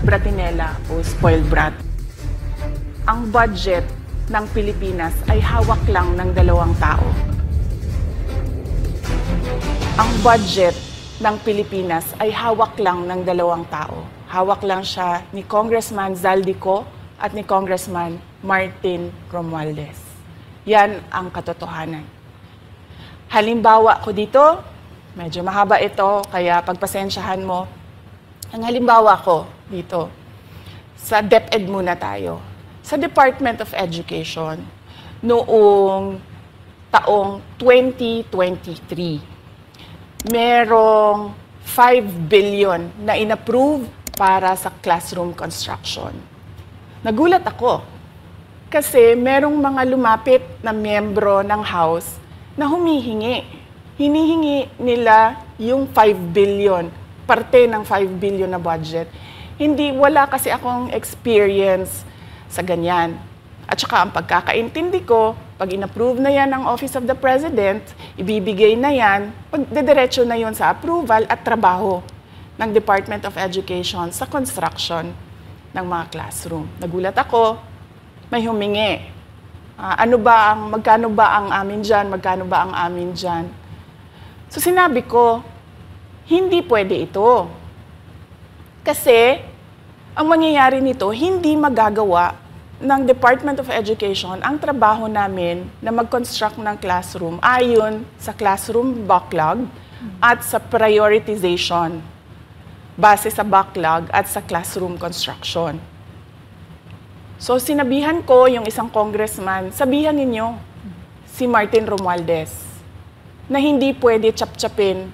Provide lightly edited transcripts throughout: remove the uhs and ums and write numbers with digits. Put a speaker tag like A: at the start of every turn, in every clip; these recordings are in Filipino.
A: bratinela o spoiled brat. Ang budget ng Pilipinas ay hawak lang ng 2 tao. Ang budget ng Pilipinas ay hawak lang ng 2 tao. Hawak lang siya ni Congressman Zaldico at ni Congressman Martin Romualdez. Yan ang katotohanan. Halimbawa ko dito, medyo mahaba ito, kaya pagpasensyahan mo. Ang halimbawa ko dito, sa DepEd muna tayo. Sa Department of Education, noong taong 2023, merong 5 billion na inapprove para sa classroom construction. Nagulat ako kasi merong mga lumapit na miyembro ng House na humihingi. Hinihingi nila yung 5 billion, parte ng 5 billion na budget. Wala kasi akong experience sa ganyan. At saka ang pagkakaintindi ko, pag inapprove na yan ng Office of the President, ibibigay na yan, pagdediretso na yun sa approval at trabaho ng Department of Education sa construction ng mga classroom. Nagulat ako, may humingi. Magkano ba ang amin dyan? Magkano ba ang amin dyan? So sinabi ko, hindi pwede ito. Kasi ang mangyayari nito, hindi magagawa ng Department of Education ang trabaho namin na mag-construct ng classroom ayon sa classroom backlog at sa prioritization base sa backlog at sa classroom construction. So sinabihan ko yung isang congressman, sabihan ninyo si Martin Romualdez na hindi pwede chap-chapin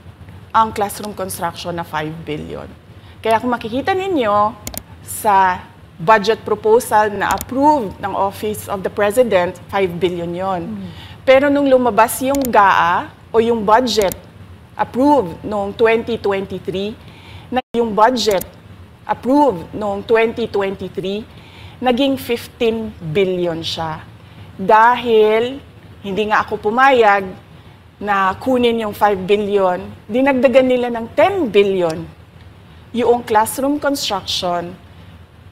A: ang classroom construction na 5 billion. Kaya kung makikita ninyo sa budget proposal na approved ng Office of the President, 5 billion yon. Pero nung lumabas yung GAA o yung budget approved noong 2023, yung budget approved noong 2023, naging 15 billion siya. Dahil hindi nga ako pumayag na kunin yung 5 billion, dinagdagan nila ng 10 billion yung classroom construction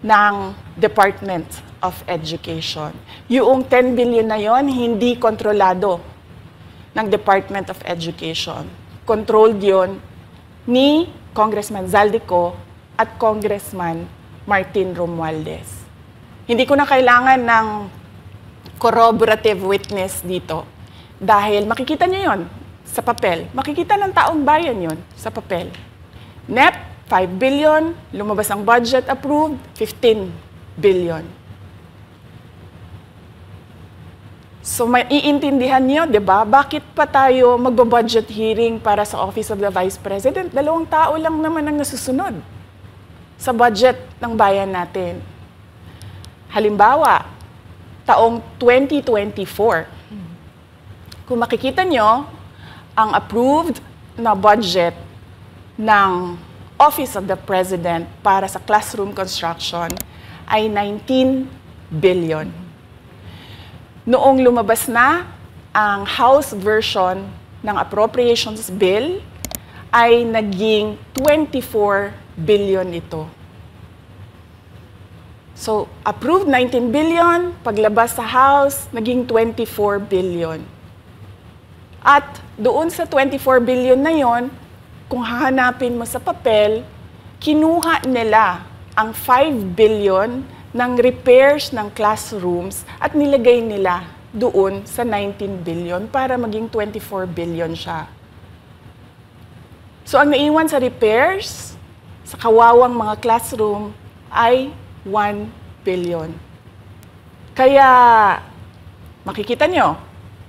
A: ng Department of Education. Yung 10 billion na yon hindi kontrolado ng Department of Education. Controlled yon ni Congressman Zaldico at Congressman Martin Romualdez. Hindi ko na kailangan ng corroborative witness dito dahil makikita nyo yon sa papel. Makikita ng taong bayan yon sa papel. NEP, 5 billion, lumabas ang budget approved, 15 billion. So maiintindihan niyo, 'di ba? Bakit pa tayo magbo-budget hearing para sa Office of the Vice President? 2 tao lang naman ang nasusunod sa budget ng bayan natin. Halimbawa, taong 2024. Kung makikita niyo, ang approved na budget ng Office of the President para sa classroom construction ay 19 billion. Noong lumabas na ang House version ng Appropriations Bill, ay naging 24 billion ito. So, approved 19 billion, paglabas sa House, naging 24 billion. At doon sa 24 billion na yon, kung hahanapin mo sa papel, kinuha nila ang 5 billion ng repairs ng classrooms at nilagay nila doon sa 19 billion para maging 24 billion siya. So ang naiwan sa repairs, sa kawawang mga classroom, ay 1 billion. Kaya, makikita nyo,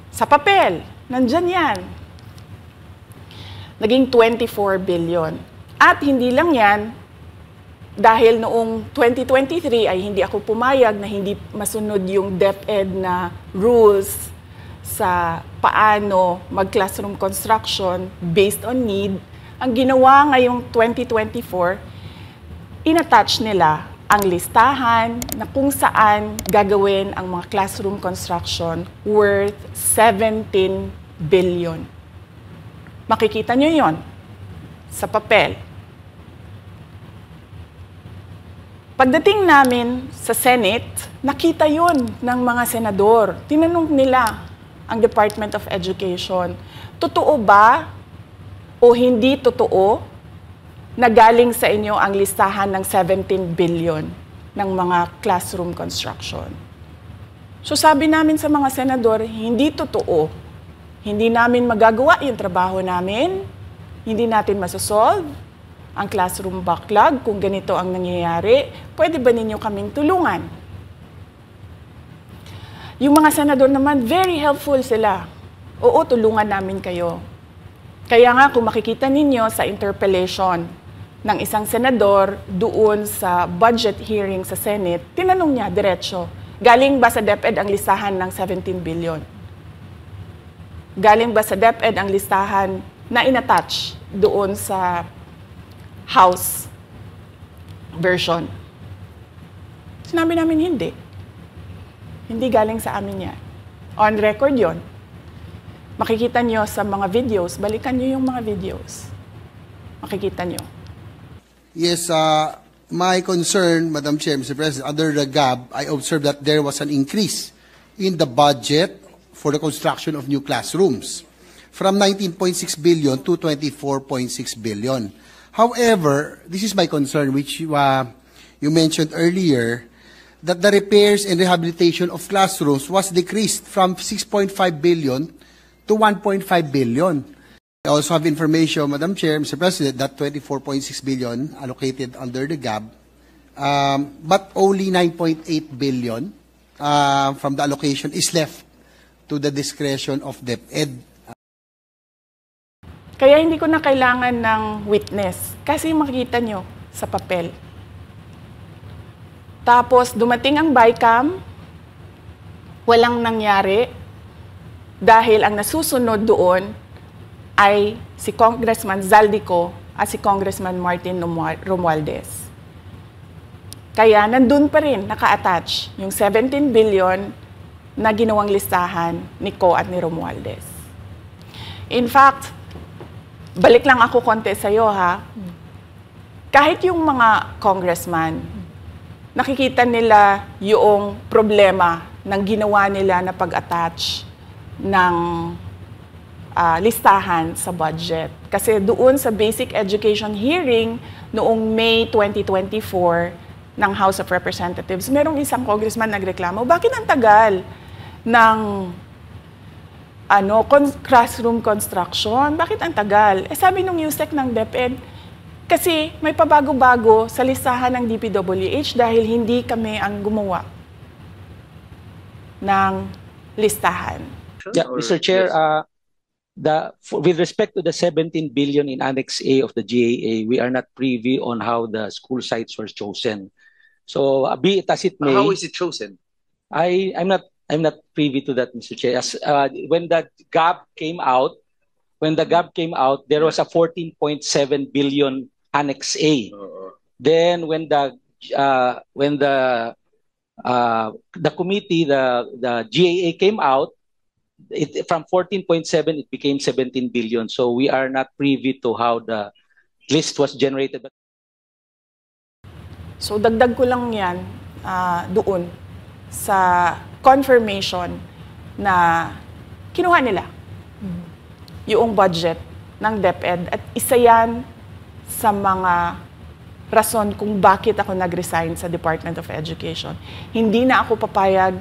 A: sa papel, nandyan yan. Naging 24 billion. At hindi lang yan, dahil noong 2023 ay hindi ako pumayag na hindi masunod yung DepEd na rules sa paano mag-classroom construction based on need. Ang ginawa ngayong 2024, inattach nila ang listahan na kung saan gagawin ang mga classroom construction worth 17 billion. Makikita nyo yon sa papel. Pagdating namin sa Senate, nakita yun ng mga senador. Tinanong nila ang Department of Education, totoo ba o hindi totoo na galing sa inyo ang listahan ng 17 billion ng mga classroom construction? So sabi namin sa mga senador, hindi totoo. Hindi namin magagawa yung trabaho namin, hindi natin masosolve ang classroom backlog, kung ganito ang nangyayari, pwede ba ninyo kaming tulungan? Yung mga senador naman, very helpful sila. Oo, tulungan namin kayo. Kaya nga, kung makikita ninyo sa interpellation ng isang senador doon sa budget hearing sa Senate, tinanong niya, diretso, galing ba sa DepEd ang listahan ng 17 billion? Galing ba sa DepEd ang listahan na inattach doon sa House version? Sinabi namin hindi. Hindi galing sa amin yan. On record yon. Makikita nyo sa mga videos, balikan nyo yung mga videos. Makikita nyo.
B: Yes, my concern, Madam Chair, Mr. President, under the GAB, I observed that there was an increase in the budget for the construction of new classrooms from 19.6 billion to 24.6 billion. However, this is my concern, which you mentioned earlier, that the repairs and rehabilitation of classrooms was decreased from 6.5 billion to 1.5 billion. I also have information, Madam Chair, Mr. President, that 24.6 billion allocated under the GAB, but only 9.8 billion from the allocation is left to the discretion of DepEd.
A: Kaya hindi ko na kailangan ng witness kasi makikita nyo sa papel. Tapos dumating ang BICAM, walang nangyari dahil ang nasusunod doon ay si Congressman Zaldico at si Congressman Martin Romualdez. Kaya nandun pa rin naka-attach yung 17 billion na ginawang listahan ni Co at ni Romualdez. In fact, balik lang ako konti sa'yo, ha? Kahit yung mga congressman, nakikita nila yung problema ng ginawa nila na pag-attach ng listahan sa budget. Kasi doon sa basic education hearing noong May 2024 ng House of Representatives, merong isang congressman nagreklamo, bakit ang tagal ng classroom construction? Bakit ang tagal? Sabi nung USEC ng DepEd, kasi may pabago-bago sa listahan ng DPWH dahil hindi kami ang gumawa ng listahan.
C: Yeah, Mr. Chair, with respect to the 17 billion in Annex A of the GAA, we are not privy on how the school sites were chosen. So, be it as it may.
D: How is it chosen?
C: I'm not privy to that, Mr. Chair. When the GAB came out, there was a 14.7 billion Annex A. Then when the committee, the GAA came out, from 14.7 it became 17 billion. So we are not privy to how the list was generated.
A: So dagdag ko lang yan doon sa confirmation na kinuha nila yung budget ng DepEd at isa yan sa mga rason kung bakit ako nag-resign sa Department of Education. Hindi na ako papayag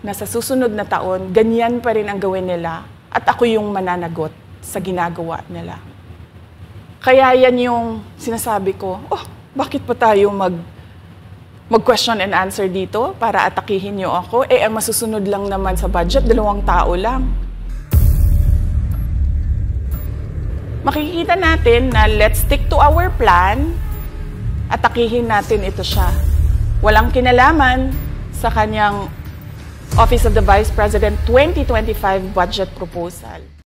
A: na sa susunod na taon, ganyan pa rin ang gawin nila at ako yung mananagot sa ginagawa nila. Kaya yan yung sinasabi ko, bakit pa tayo mag-question and answer dito para atakihin niyo ako? Ang masusunod lang naman sa budget, 2 tao lang. Makikita natin na let's stick to our plan, atakihin natin ito siya. Walang kinalaman sa kanyang Office of the Vice President 2025 budget proposal.